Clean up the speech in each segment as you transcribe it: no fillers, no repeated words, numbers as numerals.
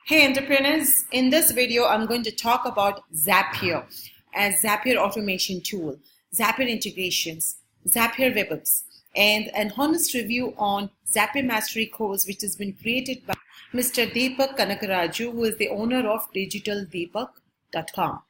Hey entrepreneurs, in this video I'm going to talk about Zapier as Zapier automation tool, Zapier integrations, Zapier webhooks, and an honest review on Zapier Mastery course which has been created by Mr. Deepak Kanakaraju, who is the owner of DigitalDeepak.com.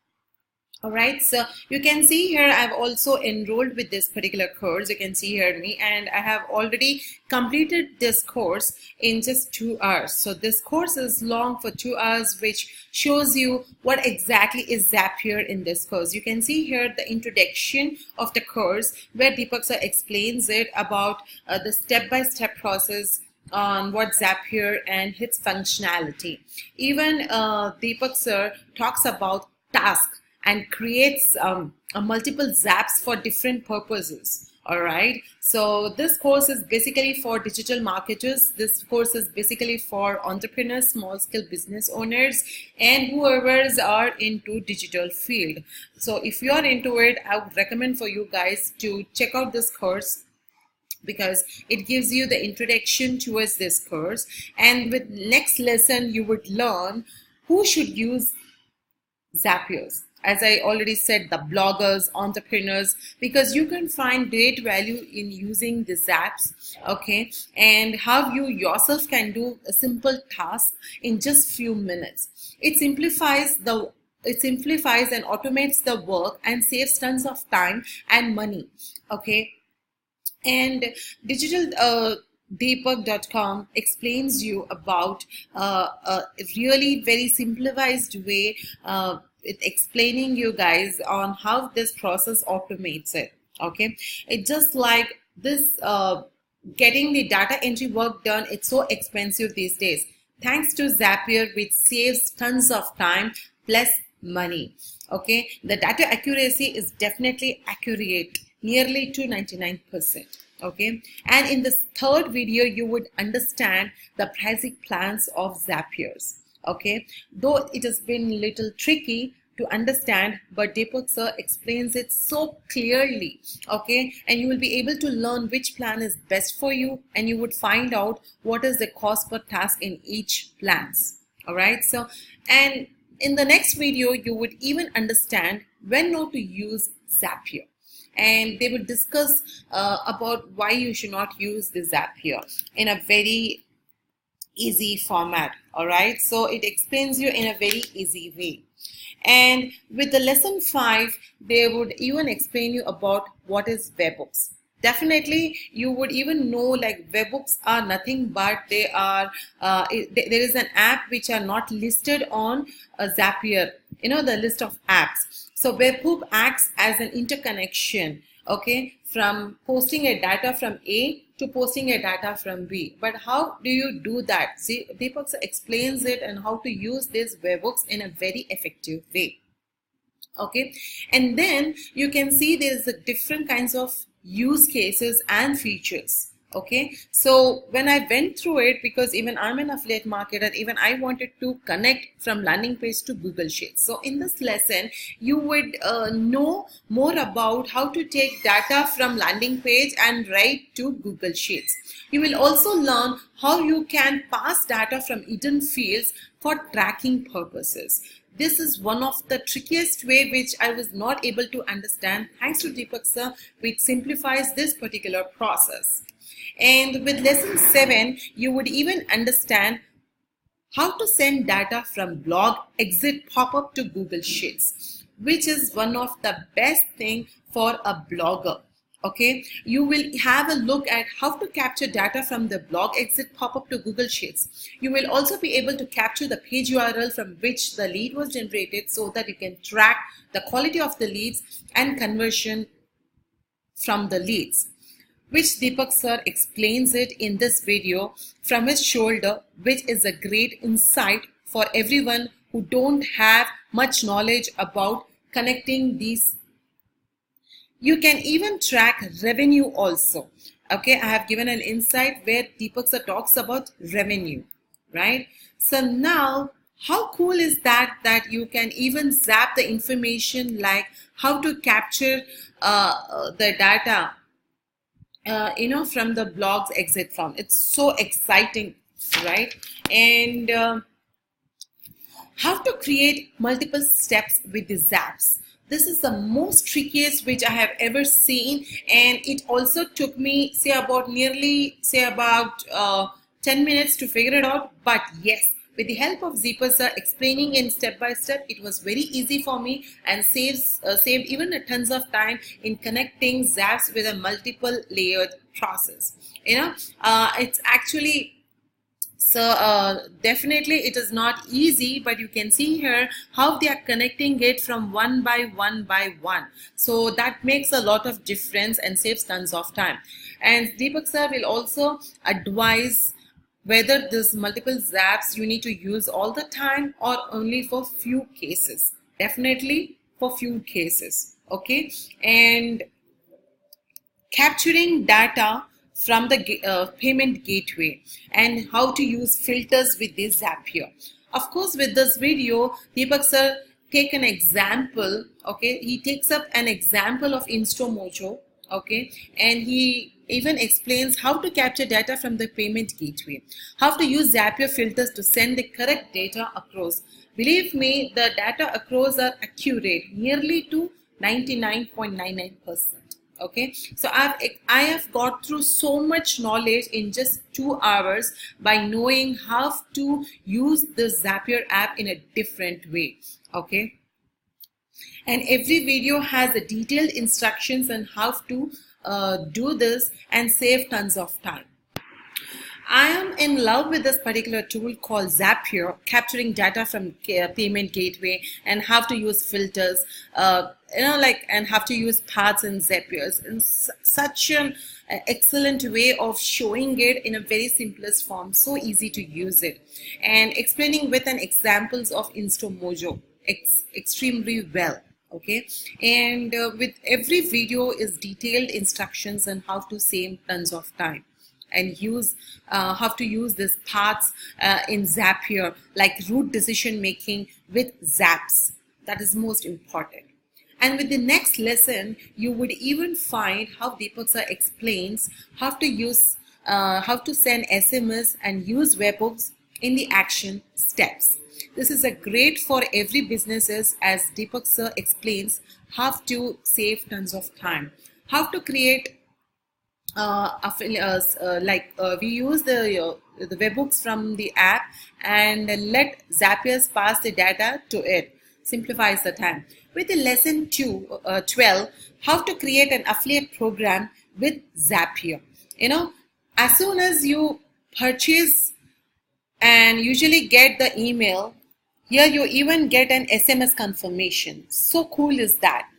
Alright, so you can see here I've also enrolled with this particular course. You can see here me, and I have already completed this course in just 2 hours. So this course is long for 2 hours, which shows you what exactly is Zapier in this course. You can see here the introduction of the course where Deepak sir explains it about the step-by-step process on what Zapier and its functionality. Even Deepak sir talks about tasks and creates multiple zaps for different purposes. All right, so this course is basically for digital marketers. This course is basically for entrepreneurs, small scale business owners, and whoever's are into digital field. So if you are into it, I would recommend for you guys to check out this course, because it gives you the introduction towards this course, and with next lesson you would learn who should use Zapiers. As I already said, the bloggers, entrepreneurs, because you can find great value in using the zaps, okay, and how you yourself can do a simple task in just few minutes. It simplifies and automates the work and saves tons of time and money, okay. And DigitalDeepak.com explains you about a really very simplified way, explaining you guys on how this process automates it. Okay, it's just like this getting the data entry work done, it's so expensive these days. Thanks to Zapier, which saves tons of time plus money. Okay, the data accuracy is definitely accurate, nearly to 99%. Okay, and in this third video you would understand the pricing plans of Zapiers. Okay, though it has been a little tricky to understand, but Deepak sir explains it so clearly. Okay, and you will be able to learn which plan is best for you, and you would find out what is the cost per task in each plans. All right, so and in the next video you would even understand when not to use Zapier, and they will discuss about why you should not use the Zapier in a very easy format. All right, so it explains you in a very easy way. And with the lesson 5, they would even explain you about what is webhooks. Definitely you would even know, like, webhooks are nothing but they are there is an app which are not listed on Zapier, you know, the list of apps. So webhook acts as an interconnection, okay, from posting a data from A to posting a data from B. But how do you do that? See, Deepak explains it and how to use these webhooks in a very effective way. Okay, and then you can see there's a different kinds of use cases and features. Okay, so when I went through it, because even I'm an affiliate marketer, even I wanted to connect from landing page to Google Sheets. So in this lesson you would know more about how to take data from landing page and write to Google Sheets. You will also learn how you can pass data from hidden fields for tracking purposes. This is one of the trickiest way which I was not able to understand. Thanks to Deepak sir, which simplifies this particular process. And with lesson 7, you would even understand how to send data from blog exit pop-up to Google Sheets, which is one of the best thing for a blogger. Okay, you will have a look at how to capture data from the blog exit pop-up to Google Sheets. You will also be able to capture the page URL from which the lead was generated, so that you can track the quality of the leads and conversion from the leads, which Deepak sir explains it in this video from his shoulder, which is a great insight for everyone who don't have much knowledge about connecting these. You can even track revenue also. Okay, I have given an insight where Deepak sir talks about revenue, right? So now, how cool is that you can even zap the information, like how to capture the data you know, from the blog's exit form. It's so exciting, right? And How to create multiple steps with the zaps. This is the most trickiest which I have ever seen, and it also took me about 10 minutes to figure it out. But yes, with the help of Zapier sir explaining in step by step, it was very easy for me and saved even a tons of time in connecting zaps with a multiple layered process. It's actually definitely it is not easy, but you can see here how they are connecting it from one by one. So that makes a lot of difference and saves tons of time. And Deepak sir will also advise whether this multiple zaps you need to use all the time or only for few cases. Definitely for few cases. Okay, and capturing data from the payment gateway and how to use filters with this Zapier. Of course, with this video, Deepak sir take an example. Okay, he takes up an example of InstaMojo. Okay, and he even explains how to capture data from the payment gateway, how to use Zapier filters to send the correct data across. Believe me, the data across are accurate, nearly to 99.99%. Okay, so I have got through so much knowledge in just 2 hours by knowing how to use the Zapier app in a different way. Okay, and every video has the detailed instructions on how to do this and save tons of time. I am in love with this particular tool called Zapier, capturing data from payment gateway and how to use filters, and how to use paths in Zapier. And such an excellent way of showing it in a very simplest form, so easy to use it, and explaining with an examples of InstaMojo extremely well. Okay, and with every video is detailed instructions on how to save tons of time and use how to use this paths in Zapier, like route decision making with zaps. That is most important. And with the next lesson, you would even find how Deepak sir explains how to use how to send SMS and use webhooks in the action steps. This is a great for every businesses, as Deepak sir explains how to save tons of time, how to create we use the webhooks from the app and let Zapier pass the data to it. Simplifies the time. With the lesson 12, how to create an affiliate program with Zapier. As soon as you purchase and usually get the email, here you even get an SMS confirmation. So cool is that?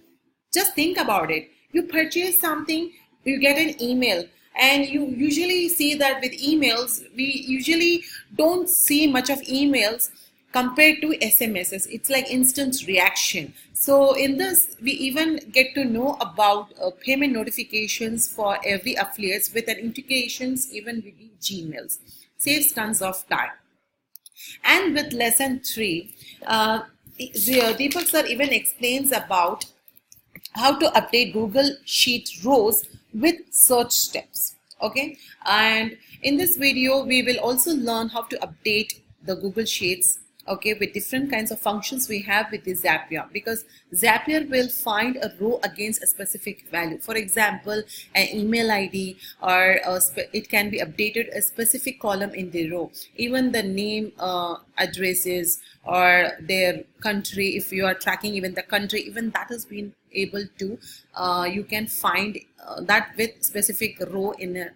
Just think about it. You purchase something, you get an email, and you usually see that with emails, we usually don't see much of emails compared to SMSs. It's like instant reaction. So in this, we even get to know about payment notifications for every affiliates with an integrations even with the Gmails. Saves tons of time. And with lesson 3, Deepak sir even explains about how to update Google Sheet rows with search steps. Okay, and in this video we will also learn how to update the Google Sheets, okay, with different kinds of functions we have with the Zapier, because Zapier will find a row against a specific value. For example, an email ID, or it can be updated a specific column in the row, even the name, addresses, or their country. If you are tracking even the country, even that has been able to you can find that with specific row in a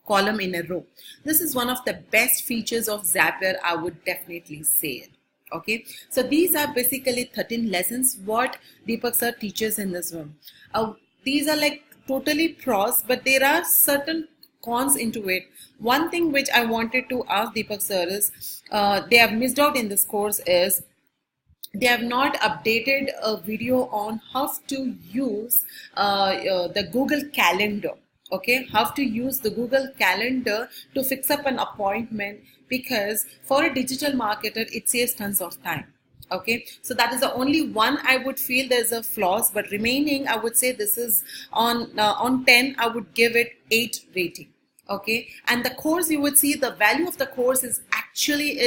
column in a row. This is one of the best features of Zapier, I would definitely say it. Okay, so these are basically 13 lessons what Deepak sir teaches in this room. These are like totally pros, but there are certain cons into it. One thing which I wanted to ask Deepak sir is they have missed out in this course is they have not updated a video on how to use the Google Calendar. Okay, how to use the Google Calendar to fix up an appointment, because for a digital marketer it saves tons of time. Okay, so that is the only one I would feel there's a flaws, but remaining I would say this is on 10 I would give it 8 rating. Okay, and the course, you would see the value of the course is actually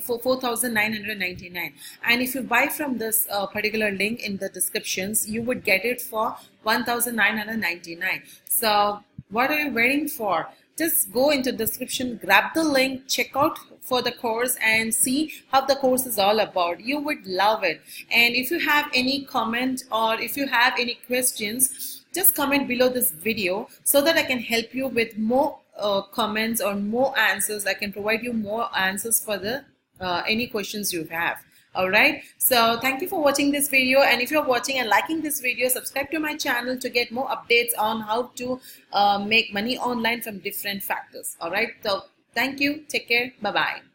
for 4,999, and if you buy from this particular link in the descriptions, you would get it for 1,999. So what are you waiting for? Just go into description, grab the link, check out for the course and see how the course is all about. You would love it. And if you have any comment or if you have any questions, just comment below this video so that I can help you with more comments or more answers. I can provide you more answers for the any questions you have. Alright, so thank you for watching this video, and if you're watching and liking this video, subscribe to my channel to get more updates on how to make money online from different factors. Alright, so thank you, take care, bye bye.